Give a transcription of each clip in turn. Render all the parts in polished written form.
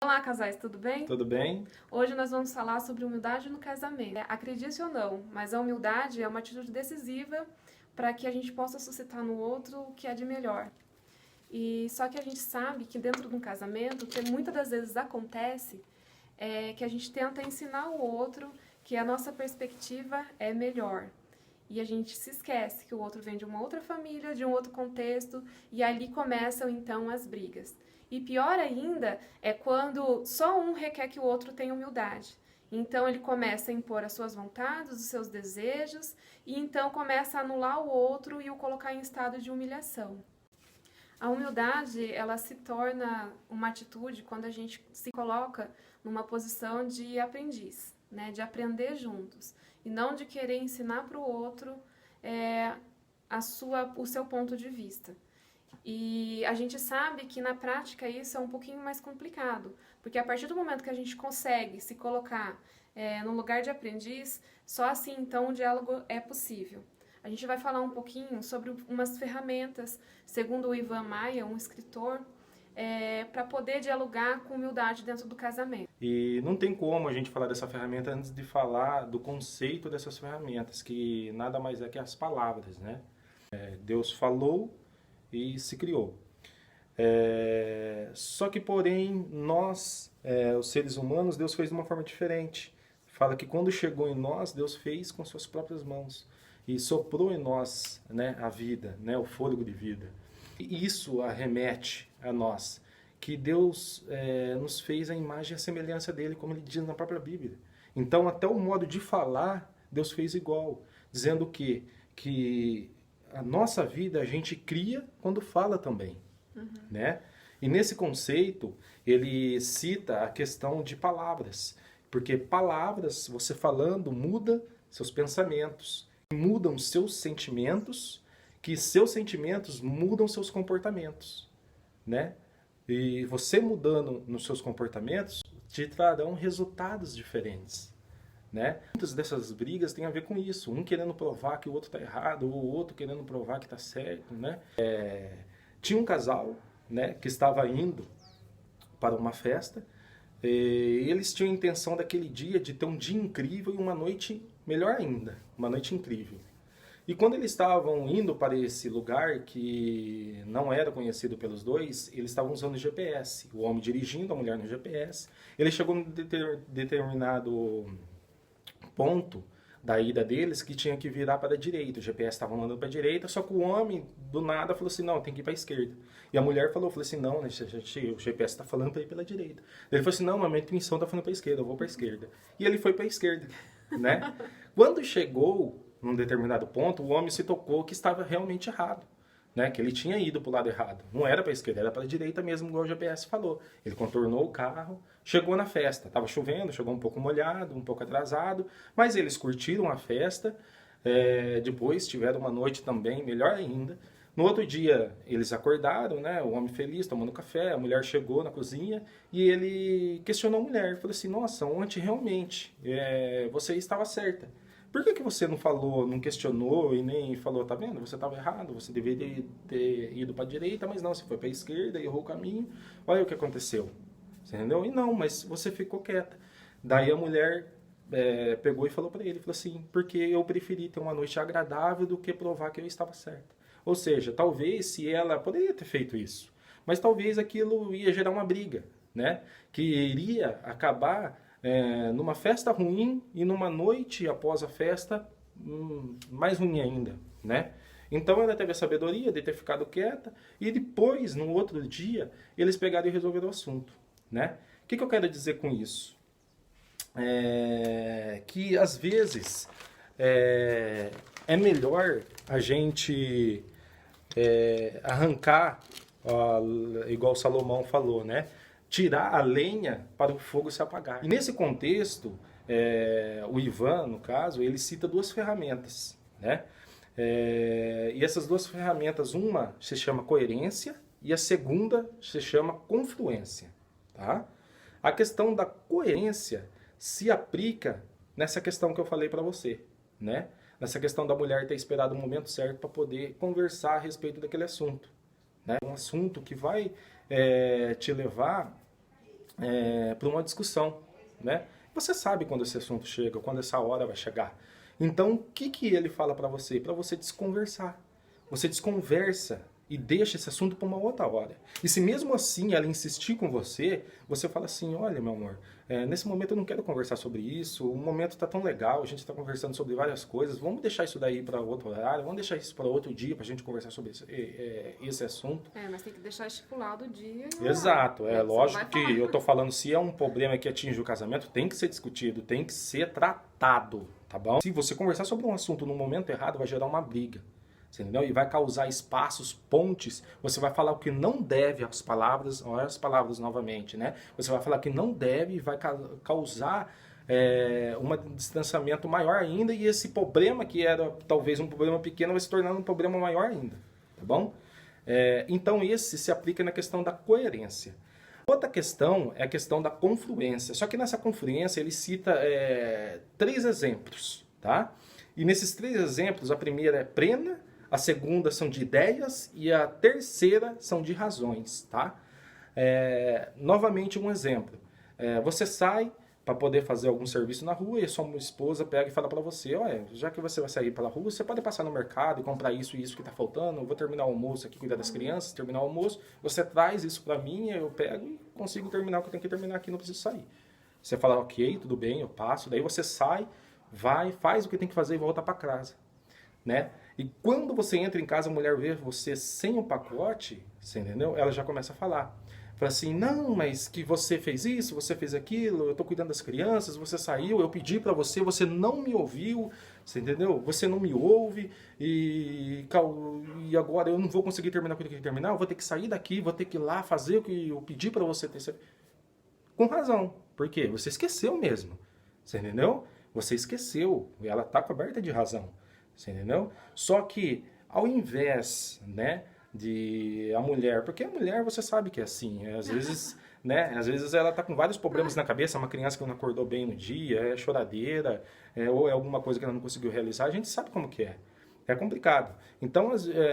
Olá, casais, tudo bem? Tudo bem? Hoje nós vamos falar sobre humildade no casamento. Acredite ou não, mas a humildade é uma atitude decisiva para que a gente possa suscitar no outro o que é de melhor. E só que a gente sabe que dentro de um casamento, o que muitas das vezes acontece é que a gente tenta ensinar o outro que a nossa perspectiva é melhor. E a gente se esquece que o outro vem de uma outra família, de um outro contexto, e ali começam então as brigas. E pior ainda é quando só um requer que o outro tenha humildade. Então ele começa a impor as suas vontades, os seus desejos, e então começa a anular o outro e o colocar em estado de humilhação. A humildade, ela se torna uma atitude quando a gente se coloca numa posição de aprendiz, né? De aprender juntos, e não de querer ensinar para o outro o seu ponto de vista. E a gente sabe que na prática isso é um pouquinho mais complicado, porque a partir do momento que a gente consegue se colocar no lugar de aprendiz, só assim então o diálogo é possível. A gente vai falar um pouquinho sobre umas ferramentas, segundo o Ivan Maia, um escritor, para poder dialogar com humildade dentro do casamento. E não tem como a gente falar dessa ferramenta antes de falar do conceito dessas ferramentas, que nada mais é que as palavras, né? Deus falou e se criou. Só que, porém, nós, os seres humanos, Deus fez de uma forma diferente. Fala que quando chegou em nós, Deus fez com suas próprias mãos e soprou em nós, né, a vida, né, o fôlego de vida. E isso arremete a nós, que Deus nos fez a imagem e a semelhança dele, como ele diz na própria Bíblia. Então, até o modo de falar, Deus fez igual, dizendo que a nossa vida a gente cria quando fala também, né? E nesse conceito, ele cita a questão de palavras, porque palavras, você falando, muda seus pensamentos, mudam seus sentimentos, que seus sentimentos mudam seus comportamentos, né? E você mudando nos seus comportamentos te trarão resultados diferentes, né? Muitas dessas brigas têm a ver com isso, um querendo provar que o outro está errado, ou o outro querendo provar que está certo, né? Tinha um casal, né, que estava indo para uma festa, e eles tinham a intenção daquele dia de ter um dia incrível e uma noite melhor ainda, uma noite incrível. E quando eles estavam indo para esse lugar que não era conhecido pelos dois, eles estavam usando o GPS. O homem dirigindo, a mulher no GPS. Ele chegou num determinado ponto da ida deles que tinha que virar para a direita. O GPS estava mandando para a direita, só que o homem do nada falou assim, não, tem que ir para a esquerda. E a mulher falou assim, não, né, o GPS está falando para ir pela direita. Ele falou assim, não, mas minha intuição está falando para a esquerda, eu vou para a esquerda. E ele foi para a esquerda, né? Quando chegou num determinado ponto, o homem se tocou que estava realmente errado, né? Que ele tinha ido para o lado errado. Não era para a esquerda, era para a direita mesmo, igual o GPS falou. Ele contornou o carro, chegou na festa. Estava chovendo, chegou um pouco molhado, um pouco atrasado, mas eles curtiram a festa. Depois tiveram uma noite também, melhor ainda. No outro dia, eles acordaram, né? O homem feliz, tomando café, a mulher chegou na cozinha e ele questionou a mulher. Falou assim, nossa, ontem realmente você estava certa. Por que você não falou, não questionou e nem falou, tá vendo? Você estava errado, você deveria ter ido para a direita, mas não, você foi para a esquerda, errou o caminho. Olha o que aconteceu. Você entendeu? E não, mas você ficou quieta. Daí a mulher pegou e falou para ele, falou assim, porque eu preferi ter uma noite agradável do que provar que eu estava certa. Ou seja, talvez se ela poderia ter feito isso, mas talvez aquilo ia gerar uma briga, né? Que iria acabar numa festa ruim e numa noite após a festa mais ruim ainda, né? Então ela teve a sabedoria de ter ficado quieta e depois, no outro dia, eles pegaram e resolveram o assunto, né? O que eu quero dizer com isso? Que às vezes é melhor a gente arrancar, igual Salomão falou, né? Tirar a lenha para o fogo se apagar. E nesse contexto, o Ivan, no caso, ele cita duas ferramentas, né? E essas duas ferramentas, uma se chama coerência e a segunda se chama confluência, tá? A questão da coerência se aplica nessa questão que eu falei para você, né? Nessa questão da mulher ter esperado o momento certo para poder conversar a respeito daquele assunto, né? Um assunto que vai te levar para uma discussão, né? Você sabe quando esse assunto chega, quando essa hora vai chegar. Então, o que que ele fala para você? Para você desconversar. Você desconversa e deixa esse assunto para uma outra hora. E se mesmo assim ela insistir com você, você fala assim, olha, meu amor, nesse momento eu não quero conversar sobre isso, o momento está tão legal, a gente está conversando sobre várias coisas, vamos deixar isso daí para outro horário, vamos deixar isso para outro dia para a gente conversar sobre esse assunto. Mas tem que deixar estipulado o dia. Exato, é lógico que falar. eu tô falando, se é um problema que atinge o casamento, tem que ser discutido, tem que ser tratado, tá bom? Se você conversar sobre um assunto no momento errado, vai gerar uma briga, você entendeu? E vai causar espaços, pontes, você vai falar o que não deve às palavras, olha as palavras novamente, né? Você vai falar o que não deve e vai causar um distanciamento maior ainda, e esse problema que era talvez um problema pequeno vai se tornar um problema maior ainda, tá bom? Então esse se aplica na questão da coerência. Outra questão é a questão da confluência. Só que nessa confluência ele cita 3 exemplos, tá? E nesses 3 exemplos, a primeira é plena, a segunda são de ideias e a terceira são de razões, tá? Novamente um exemplo. Você sai para poder fazer algum serviço na rua e a sua esposa pega e fala para você, olha, já que você vai sair pela rua, você pode passar no mercado e comprar isso e isso que está faltando, eu vou terminar o almoço aqui, cuidar das crianças, terminar o almoço, você traz isso para mim, eu pego e consigo terminar o que eu tenho que terminar aqui, não preciso sair. Você fala, ok, tudo bem, eu passo, daí você sai, vai, faz o que tem que fazer e volta para casa, né? E quando você entra em casa, a mulher vê você sem o pacote, você entendeu? Ela já começa a falar. Fala assim, não, mas que você fez isso, você fez aquilo, eu tô cuidando das crianças, você saiu, eu pedi pra você, você não me ouviu, você entendeu? Você não me ouve e agora eu não vou conseguir terminar o que eu tenho que terminar, eu vou ter que sair daqui, vou ter que ir lá fazer o que eu pedi pra você ter. Com razão, por quê? Você esqueceu mesmo, você entendeu? Você esqueceu, e ela tá coberta de razão, você entendeu? Só que ao invés, né, de a mulher, porque a mulher você sabe que é assim, às vezes, né, às vezes ela tá com vários problemas na cabeça, uma criança que não acordou bem no dia, é choradeira, ou é alguma coisa que ela não conseguiu realizar, a gente sabe como que é complicado. Então,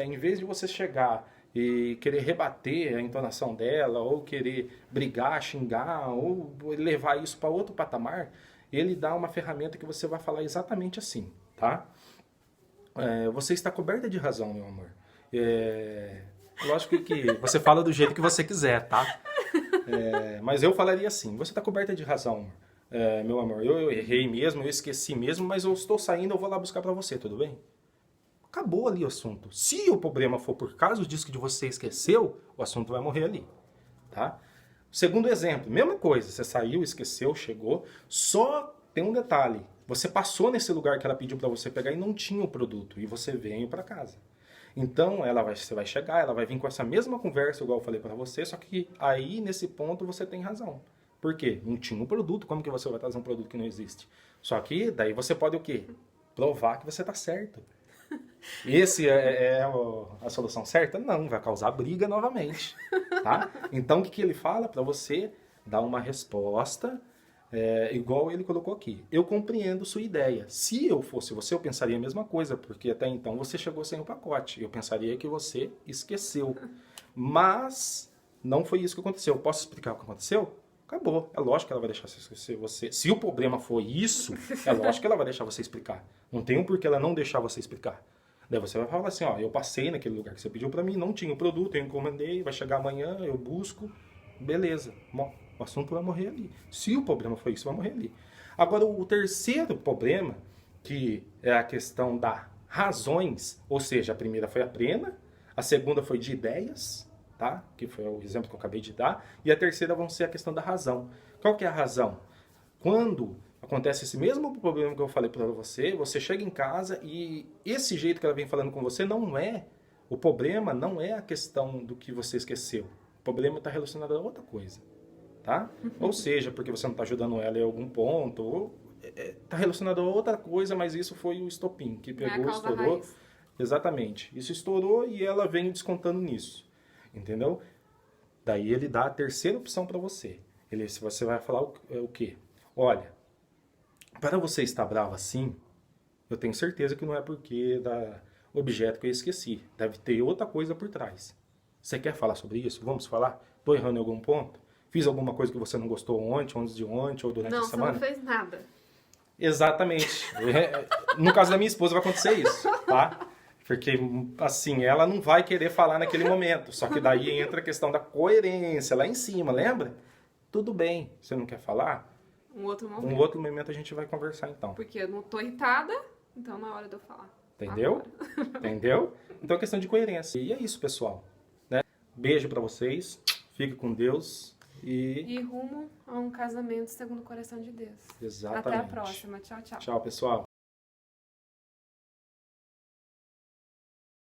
em vez de você chegar e querer rebater a entonação dela, ou querer brigar, xingar, ou levar isso para outro patamar, ele dá uma ferramenta que você vai falar exatamente assim, tá? Você está coberta de razão, meu amor. Lógico que você fala do jeito que você quiser, tá? Mas eu falaria assim, você está coberta de razão, meu amor. Eu errei mesmo, eu esqueci mesmo, mas eu estou saindo, eu vou lá buscar para você, tudo bem? Acabou ali o assunto. Se o problema for por causa disso que você esqueceu, o assunto vai morrer ali, tá? Segundo exemplo, mesma coisa, você saiu, esqueceu, chegou, só tem um detalhe, você passou nesse lugar que ela pediu para você pegar e não tinha o produto, e você veio para casa. Então, você vai chegar, ela vai vir com essa mesma conversa, igual eu falei para você, só que aí, nesse ponto, você tem razão. Por quê? Não tinha um produto, como que você vai trazer um produto que não existe? Só que, daí você pode o quê? Provar que você está certo. Esse é a solução certa? Não, vai causar briga novamente, tá? Então, o que ele fala? Para você dar uma resposta igual ele colocou aqui. Eu compreendo sua ideia. Se eu fosse você, eu pensaria a mesma coisa, porque até então você chegou sem o pacote. Eu pensaria que você esqueceu. Mas não foi isso que aconteceu. Posso explicar o que aconteceu? Acabou. É lógico que ela vai deixar você esquecer. Se o problema for isso, é lógico que ela vai deixar você explicar. Não tem um porquê ela não deixar você explicar. Daí você vai falar assim, ó, eu passei naquele lugar que você pediu pra mim, não tinha o produto, eu encomendei, vai chegar amanhã, eu busco, beleza. Bom, o assunto vai morrer ali. Se o problema foi isso, vai morrer ali. Agora, o terceiro problema, que é a questão das razões, ou seja, a primeira foi a plena, a segunda foi de ideias, tá? Que foi o exemplo que eu acabei de dar, e a terceira vão ser a questão da razão. Qual que é a razão? Quando acontece esse mesmo problema que eu falei para você, você chega em casa e esse jeito que ela vem falando com você o problema não é a questão do que você esqueceu. O problema está relacionado a outra coisa, tá? Ou seja, porque você não está ajudando ela em algum ponto, ou está relacionado a outra coisa, mas isso foi o estopim, que pegou, estourou. Raiz. Exatamente. Isso estourou e ela vem descontando nisso, entendeu? Daí ele dá a terceira opção para você. Você vai falar o quê? Olha, para você estar bravo assim, eu tenho certeza que não é porque da objeto que eu esqueci. Deve ter outra coisa por trás. Você quer falar sobre isso? Vamos falar? Estou errando em algum ponto? Fiz alguma coisa que você não gostou ontem, antes de ontem, ou durante a Não, você semana? não fez nada. Exatamente. No caso da minha esposa vai acontecer isso, tá? Porque, assim, ela não vai querer falar naquele momento. Só que daí entra a questão da coerência lá em cima, lembra? Tudo bem, você não quer falar? Um outro momento. Um outro momento a gente vai conversar, então. Porque eu não tô irritada, então na hora de eu falar. Entendeu? Agora. Entendeu? Então é questão de coerência. E é isso, pessoal. Né? Beijo pra vocês. Fique com Deus. E rumo a um casamento segundo o coração de Deus. Exatamente. Até a próxima. Tchau, tchau. Tchau, pessoal.